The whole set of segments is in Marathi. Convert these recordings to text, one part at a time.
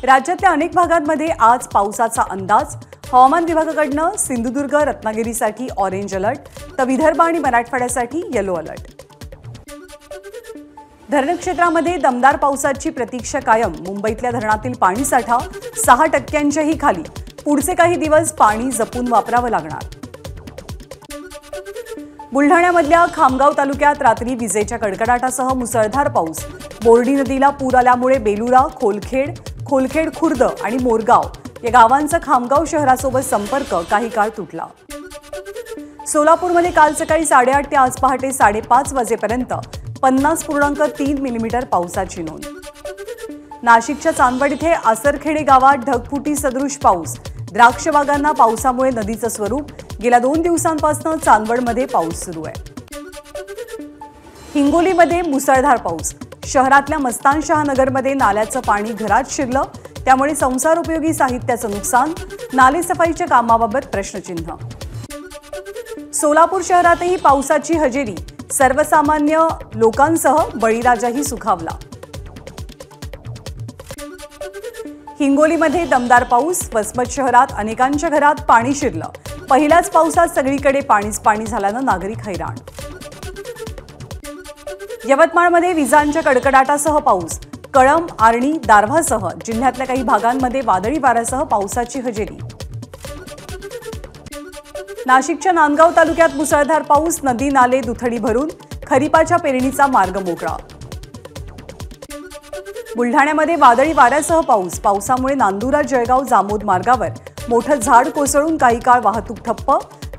राज्यातल्या अनेक भागांमध्ये आज पावसाचा अंदाज। हवामान विभागाकडून सिंधुदुर्ग रत्नागिरीसाठी ऑरेंज अलर्ट तर विदर्भ आणि मराठवाड्यासाठी येलो अलर्ट। धरण क्षेत्रामध्ये दमदार पावसाची प्रतीक्षा कायम। मुंबईतल्या धरणातील पाणीसाठा 6% खाली। पुढचे काही दिवस पाणी जपून वापरावं लागणार। बुलढाण्यामधल्या खामगाव तालुक्यात रात्री विजेच्या कडकडाटासह मुसळधार पाऊस। बोर्डी नदीला पूर आल्यामुळे बेलुरा, खोलखेड खुर्द आणि मोरगाव या गावांचा खामगाव शहरासोबत संपर्क काही काळ तुटला। सोलापूरमध्ये काल सकाळी 8:30 ते आज पहाटे 5:30 वाजेपर्यंत 50.3 मिलीमीटर पावसाची नोंद। नाशिकच्या चांदवड इथे आसरखेडे गावात ढगफुटी सदृश पाऊस। द्राक्ष बागांना पावसामुळे नदीचं स्वरूप। गेल्या 2 दिवसांपासून चांदवडमध्ये पाऊस सुरू आहे। हिंगोलीमध्ये मुसळधार पाऊस। शहरातल्या मस्तानशाह नगरमध्ये नाल्याचं पाणी घरात शिरलं, त्यामुळे संसारोपयोगी साहित्याचं नुकसान। नालेसफाईच्या कामाबाबत प्रश्नचिन्ह। सोलापूर शहरातही पावसाची हजेरी। सर्वसामान्य लोकांसह बळीराजाही सुखावला। हिंगोलीमध्ये दमदार पाऊस। वसमत शहरात अनेकांच्या घरात पाणी शिरलं। पहिल्याच पावसात सगळीकडे पाणीच पाणी झाल्यानं नागरिक हैराण। यवतमाळमध्ये विजांच्या कडकडाटासह पाऊस। कळंब, आर्णी, दारव्हासह जिल्ह्यातल्या काही भागांमध्ये वादळी वाऱ्यासह पावसाची हजेरी। नाशिकच्या नांदगाव तालुक्यात मुसळधार पाऊस। नदी नाले दुथडी भरून खरीपाच्या पेरणीचा मार्ग मोकळा। बुलढाण्यामध्ये वादळी वाऱ्यासह पाऊस। पावसामुळे नांदुरा जळगाव जामोद मार्गावर मोठं झाड कोसळून काही काळ वाहतूक ठप्प।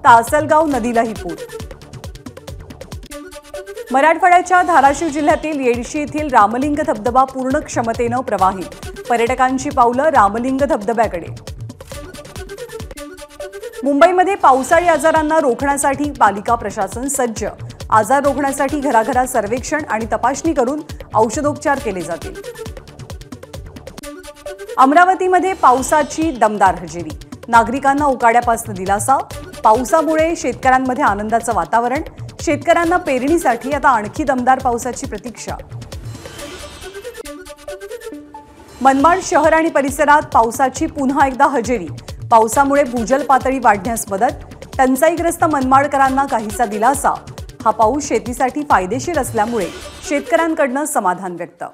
तासलगाव नदीलाही पूर। मराठवाड्याच्या धाराशिव जिल्ह्यातील येडशी येथील रामलिंग धबधबा पूर्ण क्षमतेनं प्रवाहित। पर्यटकांची पावलं रामलिंग धबधब्याकडे। मुंबईमध्ये पावसाळी आजारांना रोखण्यासाठी पालिका प्रशासन सज्ज। आजार रोखण्यासाठी घराघरात सर्वेक्षण आणि तपासणी करून औषधोपचार केले जातील। अमरावतीमध्ये पावसाची दमदार हजेरी। नागरिकांना उकाड्यापासून दिलासा। पावसामुळे शेतकऱ्यांमध्ये आनंदाचं वातावरण। शेतकऱ्यांना पेरणीसाठी आता आणखी दमदार पावसाची प्रतीक्षा। मनमाड शहर आणि परिसरात पावसाची पुन्हा एकदा हजेरी। पावसामुळे भूजल पातळी वाढण्यास मदत। टंचाईग्रस्त मनमाडकरांना काहीसा दिलासा। हा पाऊस शेतीसाठी फायदेशीर असल्यामुळे शेतकऱ्यांकडून समाधान व्यक्त।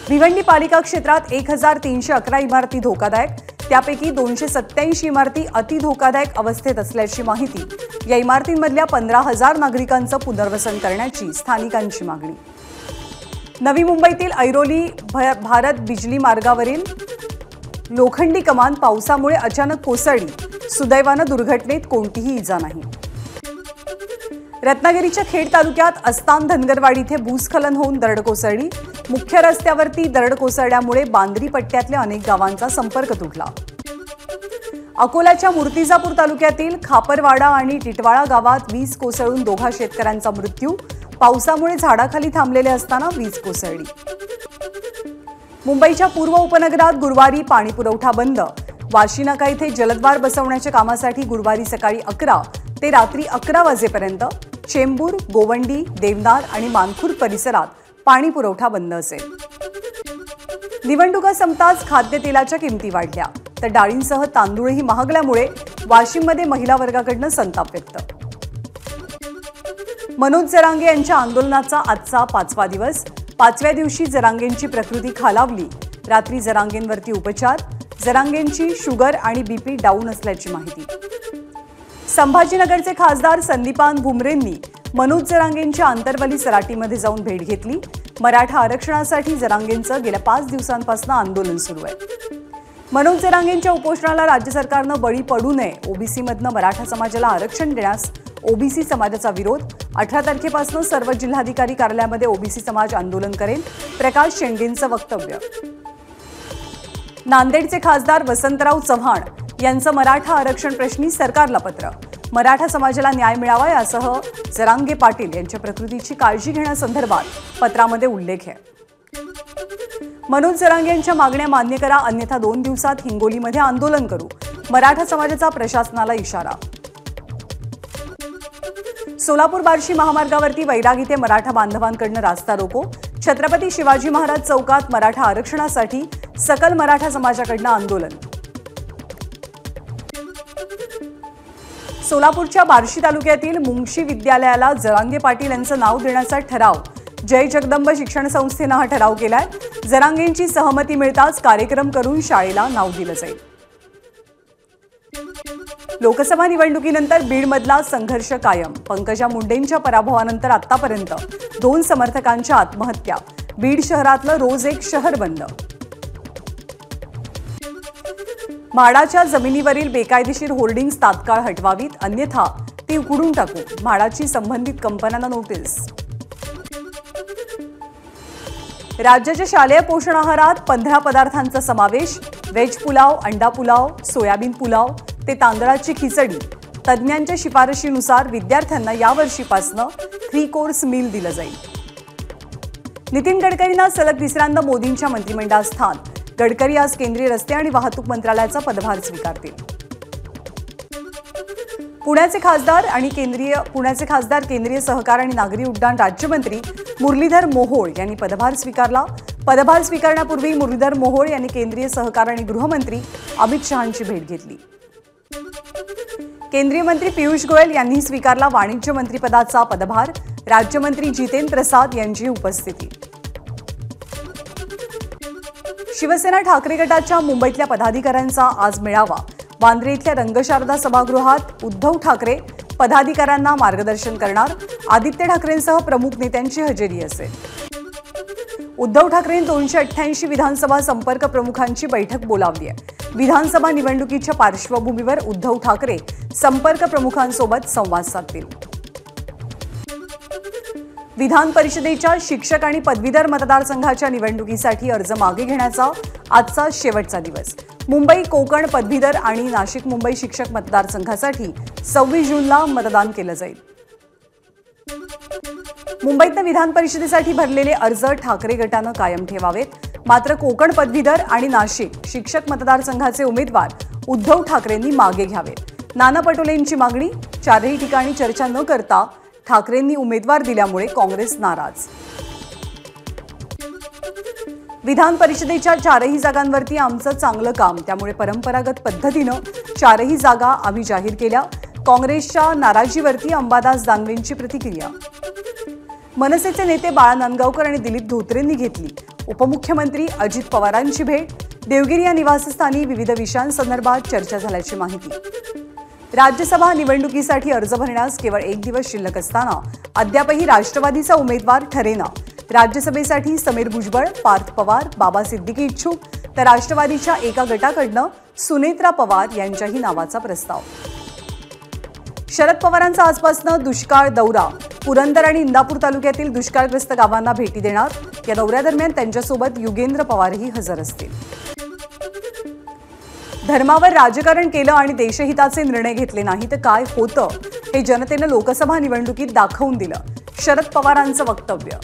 भिवंडी पालिका क्षेत्रात 1311 इमारती धोकादायक। त्यापैकी 287 इमारती अति धोकादायक अवस्थेत असल्याची माहिती। या इमारतींमधल्या 15,000 नागरिकांचं पुनर्वसन करण्याची स्थानिकांची मागणी। नवी मुंबईतील ऐरोली भारत बिजली मार्गावरील लोखंडी कमान पावसामुळे अचानक कोसळली। सुदैवानं दुर्घटनेत कोणतीही इजा नाही। रत्नागिरीच्या खेड तालुक्यात अस्तान धनगरवाडी इथे भूस्खलन होऊन दरड कोसळली। मुख्य रस्त्यावरती दरड कोसळल्यामुळे बांद्री पट्ट्यातल्या अनेक गावांचा संपर्क तुटला। अकोल्याच्या मूर्तिजापूर तालुक्यातील खापरवाडा आणि टिटवाळा गावात वीज कोसळून 2 शेतकऱ्यांचा मृत्यू। पावसामुळे झाडाखाली थांबलेले असताना वीज कोसळली। मुंबईच्या पूर्व उपनगरात गुरुवारी पाणी पुरवठा बंद। वाशीनाका इथे जलद्वार बसवण्याच्या कामासाठी गुरुवारी सकाळी 11 ते रात्री 11 वाजेपर्यंत चेंबूर, गोवंडी, देवनार आणि मानखुर्द परिसरात पाणी पुरवठा बंद असेल। निवडणुका संपताच खाद्यतेलाच्या किमती वाढल्या तर डाळींसह तांदूळही महागल्यामुळे वाशिममध्ये महिला वर्गाकडून संताप व्यक्त। मनोज जरांगे यांच्या आंदोलनाचा आजचा 5वा दिवस। 5व्या दिवशी जरांगेंची प्रकृती खालावली। रात्री जरांगेंवरती उपचार। जरांगेंची शुगर आणि बीपी डाऊन असल्याची माहिती। संभाजीनगरचे खासदार संदीपान भुमरेंनी मनोज जरांगेंच्या आंतरवली सराटीमध्ये जाऊन भेट घेतली। मराठा आरक्षणासाठी जरांगेंचं गेल्या 5 दिवसांपासून आंदोलन सुरू आहे। मनोज जरांगेंच्या उपोषणाला राज्य सरकारनं बळी पडू नये। ओबीसीमधनं मराठा समाजाला आरक्षण देण्यास ओबीसी समाजाचा विरोध। 18 तारखेपासून सर्व जिल्हाधिकारी कार्यालयामध्ये ओबीसी समाज आंदोलन करेल। प्रकाश शेंडेंचं वक्तव्य। नांदेडचे खासदार वसंतराव चव्हाण यांचं मराठा आरक्षण प्रश्नी सरकारला पत्र। मराठा समाजाला न्याय मिळावा यासह जरांगे पाटील यांच्या प्रकृतीची काळजी घेण्यासंदर्भात पत्रामध्ये उल्लेख आहे। मनोज जरांगे यांच्या मागण्या मान्य करा, अन्यथा 2 दिवसात हिंगोलीमध्ये आंदोलन करू। मराठा समाजाचा प्रशासनाला इशारा। सोलापूर बार्शी महामार्गावरती वैराग इथे मराठा बांधवांकडून रास्ता रोको। छत्रपती शिवाजी महाराज चौकात मराठा आरक्षणासाठी सकल मराठा समाजाकडून आंदोलन। सोलापूरच्या बार्शी तालुक्यातील मुंगशी विद्यालयाला जरांगे पाटील यांचं नाव देण्याचा ठराव जय जगदंब शिक्षण संस्थेने हा ठराव केलाय। जरांगेंची सहमती मिळताच कार्यक्रम करून शाळेला नाव दिलं जाईल। लोकसभा निवडणुकीनंतर बीडमधला संघर्ष कायम। पंकजा मुंडेंच्या पराभवानंतर आतापर्यंत 2 समर्थकांच्या आत्महत्या। बीड शहरातलं रोज एक शहर बंद। म्हाडाच्या जमिनीवरील बेकायदेशीर होर्डिंग्स तात्काळ हटवावीत, अन्यथा ती उकडून टाकू। म्हाडाची संबंधित कंपन्यांना नोटीस। राज्याच्या शालेय पोषण आहारात 15 पदार्थांचा समावेश। व्हेज पुलाव, अंडा पुलाव, सोयाबीन पुलाव ते तांदळाची खिचडी। तज्ज्ञांच्या शिफारशीनुसार विद्यार्थ्यांना यावर्षीपासून 3 कोर्स मील दिलं जाईल। नितीन गडकरींना सलग तिसऱ्यांदा मोदींच्या मंत्रिमंडळात स्थान। गडकरी आज केंद्रीय रस्ते आणि वाहतूक मंत्रालयाचा पदभार स्वीकारतील। पुण्याचे खासदार केंद्रीय सहकार आणि नागरी उड्डाण राज्यमंत्री मुरलीधर मोहोळ यांनी पदभार स्वीकारला। पदभार स्वीकारण्यापूर्वी मुरलीधर मोहोळ यांनी केंद्रीय सहकार आणि गृहमंत्री अमित शहांची भेट घेतली। केंद्रीय मंत्री पियुष गोयल यांनी स्वीकारला वाणिज्य मंत्रिपदाचा पदभार। राज्यमंत्री जितेंद्र प्रसाद यांची उपस्थिती। शिवसेना ठाकरे गटाच्या मुंबईतल्या पदाधिकाऱ्यांचा आज मेळावा। वांद्रे इथल्या रंगशारदा सभागृहात उद्धव ठाकरे पदाधिकाऱ्यांना मार्गदर्शन करणार। आदित्य ठाकरेंसह प्रमुख नेत्यांची हजेरी असेल। उद्धव ठाकरेंनी 288 विधानसभा संपर्क प्रमुखांची बैठक बोलावली आहे। विधानसभा निवडणुकीच्या पार्श्वभूमीवर उद्धव ठाकरे संपर्क प्रमुखांसोबत संवाद साधतील। विधान परिषदेच्या शिक्षक आणि पदवीधर मतदारसंघाच्या निवडणुकीसाठी अर्ज मागे घेण्याचा आजचा शेवटचा दिवस। मुंबई कोकण पदवीधर आणि नाशिक मुंबई शिक्षक मतदारसंघासाठी 26 जूनला मतदान केलं जाईल। मुंबईत विधान परिषदेसाठी भरलेले अर्ज ठाकरे गटानं कायम ठेवावेत। मात्र कोकण पदवीधर आणि नाशिक शिक्षक मतदारसंघाचे उमेदवार उद्धव ठाकरेंनी मागे घ्यावेत। नाना पटोलेंची मागणी। 4ही ठिकाणी चर्चा न करता ठाकरेंनी उमेदवार दिल्यामुळे काँग्रेस नाराज। विधान परिषदेच्या 4ही जागांवरती आमचं चांगलं काम, त्यामुळे परंपरागत पद्धतीनं 4ही जागा आम्ही जाहीर केल्या। काँग्रेसच्या नाराजीवरती अंबादास दानवेंची प्रतिक्रिया। मनसेचे नेते बाळा नांदगावकर आणि दिलीप धोत्रेंनी घेतली उपमुख्यमंत्री अजित पवारांची भेट। देवगिरी या निवासस्थानी विविध विषयांसंदर्भात चर्चा झाल्याची माहिती। राज्यसभा निवडणुकीसाठी अर्ज भरण्यास केवळ 1 दिवस शिल्लक असताना अद्यापही राष्ट्रवादीचा उमेदवार ठरेना। राज्यसभेसाठी समीर भुजबळ, पार्थ पवार, बाबा सिद्दीकी इच्छुक, तर राष्ट्रवादीच्या एका गटाकडनं सुनेत्रा पवार यांच्याही नावाचा प्रस्ताव। शरद पवारांचा आजपासून दुष्काळ दौरा। पुरंदर आणि इंदापूर तालुक्यातील दुष्काळग्रस्त गावांना भेटी देणार। या दौऱ्यादरम्यान त्यांच्यासोबत युगेंद्र पवारही हजर असतील। धर्मावर राजकारण केलं आणि देशहिताचे निर्णय घेतले नाही तर काय होतं हे जनतेनं लोकसभा निवडणुकीत दाखवून दिलं। शरद पवारांचं वक्तव्य।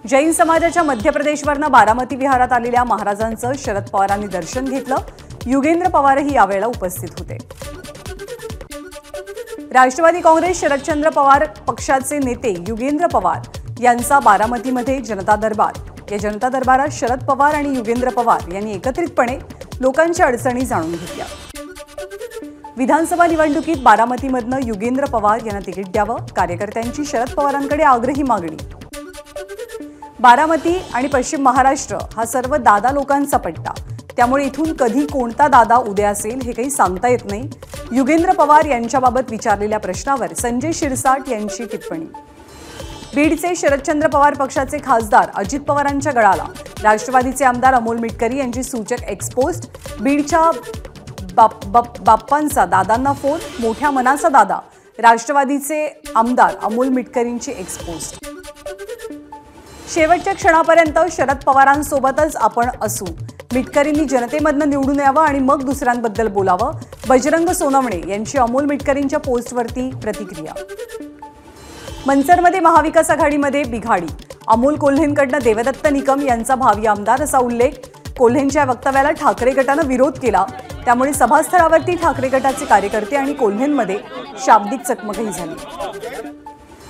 जैन समाजाच्या मध्य प्रदेशवरनं बारामती विहारात आलेल्या महाराजांचं शरद पवारांनी दर्शन घेतलं। युगेंद्र पवारही यावेळेला उपस्थित होते। राष्ट्रवादी काँग्रेस शरदचंद्र पवार पक्षाचे नेते युगेंद्र पवार यांचा बारामतीमध्ये जनता दरबार। या जनता दरबारात शरद पवार आणि युगेंद्र पवार यांनी एकत्रितपणे लोकांच्या अडचणी जाणून घेतल्या। विधानसभा निवडणुकीत बारामतीमधनं युगेंद्र पवार यांना तिकीट द्यावं, कार्यकर्त्यांची शरद पवारांकडे आग्रही मागणी। बारामती आणि पश्चिम महाराष्ट्र हा सर्व दादा लोकांचा पट्टा, त्यामुळे इथून कधी कोणता दादा उद्या असेल हे काही सांगता येत नाही। युगेंद्र पवार यांच्याबाबत विचारलेल्या प्रश्नावर संजय शिरसाट यांची टिप्पणी। बीडचे शरदचंद्र पवार पक्षाचे खासदार अजित पवारांच्या गळाला। राष्ट्रवादीचे आमदार अमोल मिटकरी यांची सूचक एक्सपोस्ट। बीडच्या बाप्पांचा दादांना फोन, मोठ्या मनाचा दादा। राष्ट्रवादीचे आमदार अमोल मिटकरींची एक्सपोस्ट। शेवटच्या क्षणापर्यंत शरद पवारांसोबतच आपण असू। मिटकरींनी जनतेमधनं निवडून यावं आणि मग दुसऱ्यांबद्दल बोलावं। बजरंग सोनवणे यांची अमोल मिटकरींच्या पोस्टवरती प्रतिक्रिया। मनसरमध्ये महाविकास आघाडीमध्ये बिघाडी। अमोल कोल्हेंकडनं देवदत्त निकम यांचा भावी आमदार असा उल्लेख। कोल्हेंच्या वक्तव्याला ठाकरे गटानं विरोध केला, त्यामुळे सभास्थळावरती ठाकरे गटाचे कार्यकर्ते आणि कोल्हेंमध्ये शाब्दिक चकमकही झाली।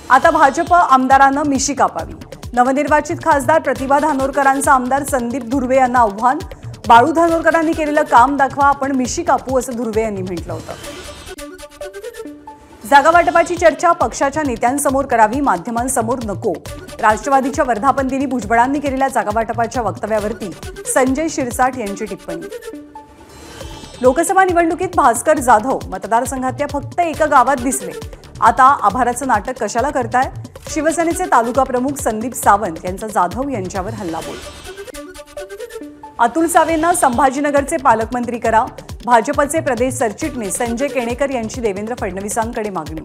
आता भाजप आमदारांना मिशी कापावी. नवनिर्वाचित खासदार प्रतिभा धानोरकरांचं आमदार संदीप धुर्वे यांना आव्हान. बाळू धानोरकरांनी केलेलं काम दाखवा, आपण मिशी कापू, असं धुर्वे यांनी म्हटलं होतं. जागा वाटपाची चर्चा पक्षाच्या नेत्यांसमोर करावी, माध्यमांसमोर नको. राष्ट्रवादीच्या वर्धापन दिनी भुजबळांनी केलेल्या जागा वाटपाच्या वक्तव्यावरती संजय शिरसाट यांची टिप्पणी. लोकसभा निवडणुकीत भास्कर जाधव मतदारसंघातल्या फक्त एका गावात दिसले. आता आभाराचं नाटक कशाला करताय? शिवसेनेचे तालुका प्रमुख संदीप सावंत यांचा जाधव यांच्यावर हल्लाबोल. अतुल सावेंना संभाजीनगरचे पालकमंत्री करा. भाजपचे प्रदेश सरचिटणीस संजय केणेकर यांची देवेंद्र फडणवीसांकडे मागणी.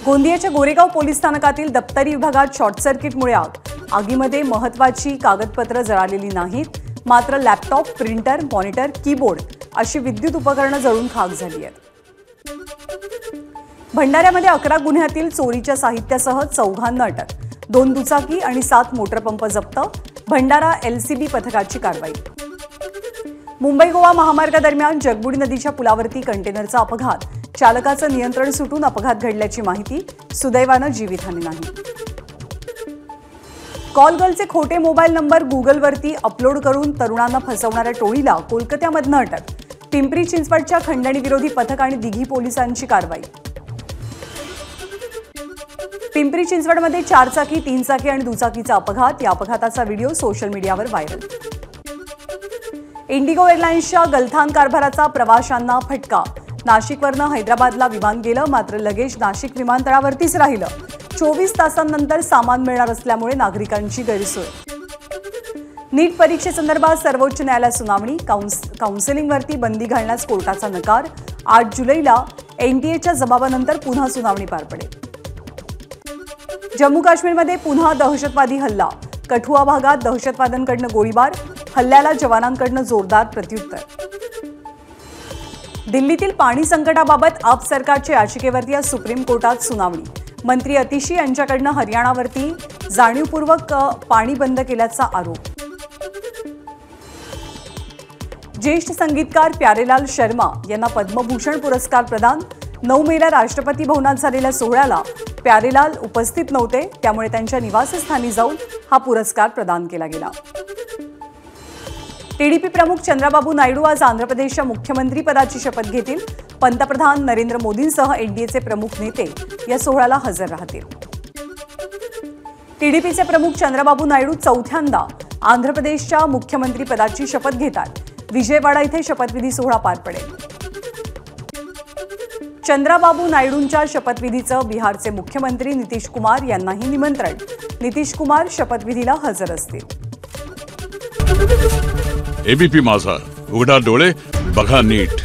गोंदियाच्या गोरेगाव पोलीस स्थानकातील दप्तरी विभागात शॉर्ट सर्किटमुळे आग. आगीमध्ये महत्त्वाची कागदपत्र जळालेली नाहीत, मात्र लॅपटॉप, प्रिंटर, मॉनिटर, कीबोर्ड अशी विद्युत उपकरणं जळून खाक झाली आहेत. भंडाऱ्यामध्ये 11 गुन्ह्यातील चोरीच्या साहित्यासह 4 अटक. 2 दुचाकी आणि 7 मोटरपंप जप्त. भंडारा LCB पथकाची कारवाई. मुंबई गोवा महामार्गादरम्यान जगबुडी नदीच्या पुलावरती कंटेनरचा अपघात. चालकाचं नियंत्रण सुटून अपघात घडल्याची माहिती. सुदैवानं जीवितहानी नाही. कॉल गर्लचे खोटे मोबाईल नंबर गुगलवरती अपलोड करून तरुणांना फसवणाऱ्या टोळीला कोलकात्यामधनं अटक. पिंपरी चिंचवडच्या खंडणी विरोधी पथक आणि दिघी पोलिसांची कारवाई. पिंपरी चिंचवडमध्ये 4 चाकी, 3 चाकी आणि दुचाकीचा अपघात. या अपघाताचा व्हिडिओ सोशल मीडियावर व्हायरल. इंडिगो एअरलाइन्सच्या गलथान कारभाराचा प्रवाशांना फटका. नाशिकवरनं हैदराबादला विमान गेलं, मात्र लगेच नाशिक विमानतळावरतीच राहिलं. 24 तासांनंतर सामान मिळणार असल्यामुळे नागरिकांची गैरसोय. नीट परीक्षेसंदर्भात सर्वोच्च न्यायालयात सुनावणी. काउन्सिलिंगवरती बंदी घालण्यास कोर्टाचा नकार. 8 जुलैला NTAच्या जबाबानंतर पुन्हा सुनावणी पार पडेल. जम्मू काश्मीरमध्ये पुन्हा दहशतवादी हल्ला. कठुआ भागात दहशतवाद्यांकडनं गोळीबार. हल्ल्याला जवानांकडनं जोरदार प्रत्युत्तर. दिल्लीतील पाणी संकटाबाबत आप सरकारच्या याचिकेवरती आज सुप्रीम कोर्टात सुनावणी. मंत्री अतिशी यांच्याकडनं हरियाणावरती जाणीवपूर्वक पाणी बंद केल्याचा आरोप. ज्येष्ठ संगीतकार प्यारेलाल शर्मा यांना पद्मभूषण पुरस्कार प्रदान. 9 मेला राष्ट्रपती भवनात झालेल्या सोहळ्याला प्यारेलाल उपस्थित नव्हते, त्यामुळे त्यांच्या निवासस्थानी जाऊन हा पुरस्कार प्रदान केला गेला. TDP प्रमुख चंद्राबाबू नायडू आज आंध्र प्रदेशच्या मुख्यमंत्री पदाची शपथ घेतील. पंतप्रधान नरेंद्र मोदींसह NDAचे प्रमुख नेते या सोहळ्याला हजर राहतील. TDPचे प्रमुख चंद्राबाबू नायडू 4थ्यांदा आंध्र प्रदेशच्या मुख्यमंत्री पदाची शपथ घेतात. विजयवाडा इथे शपथविधी सोहळा पार पडेल. चंद्राबाबू नायडूंच्या शपथविधीचं बिहारचे मुख्यमंत्री नितीश कुमार यांनाही निमंत्रण. नितीश कुमार शपथविधीला हजर असतील. ABP माझा, उघडा डोळे बघा नीट.